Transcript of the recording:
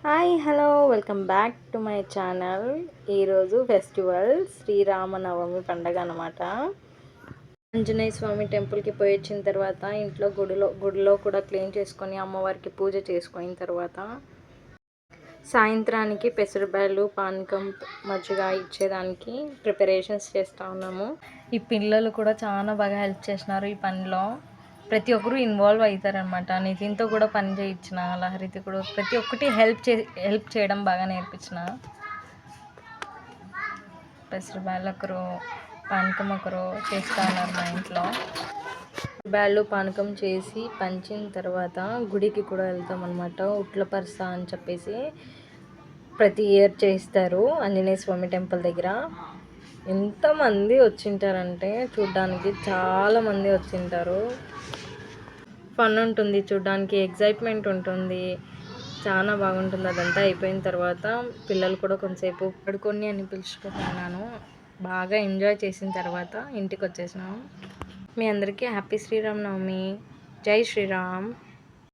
Hi hello welcome back to my channel. ఈరోజు festival Sri Rama Navami పండగ అనమాట. ఆంజనేయ స్వామి టెంపుల్కి పోయి వచ్చిన తర్వాత ఇంట్లో గుడిలో కూడా క్లీన్ చేసుకొని అమ్మవారికి పూజ చేసుకున్న తర్వాత సాయంత్రానికి పెసరబ్యాళ్ళు పానకం మజ్జిగ ఇచ్చేదానికి ప్రిపరేషన్స్ చేస్తూ ఉన్నాము. ఈ పిల్లలు కూడా చాలా బాగా హెల్ప్ చేసినారు ఈ పనిలో. ప్రతి ఒక్కరు ఇన్వాల్వ్ అవుతారనమాట. నితిన్తో కూడా పని చేయించిన, లహరితో కూడా ప్రతి ఒక్కటి హెల్ప్ చేయడం బాగా నేర్పించిన. పెసరబ్యాళ్ళు ఒకరు పానకం ఒకరు చేస్తూ ఉన్నారు మా ఇంట్లో. బ్యాళ్ళు పానకం చేసి పంచిన తర్వాత గుడికి కూడా వెళ్తాం అనమాట. ఉట్లపరస అని చెప్పేసి ప్రతి ఇయర్ చేస్తారు ఆంజనేయ స్వామి టెంపుల్ దగ్గర. ఎంతమంది వచ్చింటారంటే చూడ్డానికి చాలామంది వచ్చింటారు. ఫన్ ఉంటుంది చూడ్డానికి, ఎగ్జైట్మెంట్ ఉంటుంది, చాలా బాగుంటుంది. అదంతా అయిపోయిన తర్వాత పిల్లలు కూడా కొంతసేపు పడుకొని అని పిలుచుకున్నాను. బాగా ఎంజాయ్ చేసిన తర్వాత ఇంటికి వచ్చేసినాము. మీ అందరికీ హ్యాపీ శ్రీరామనవమి. జై శ్రీరామ్.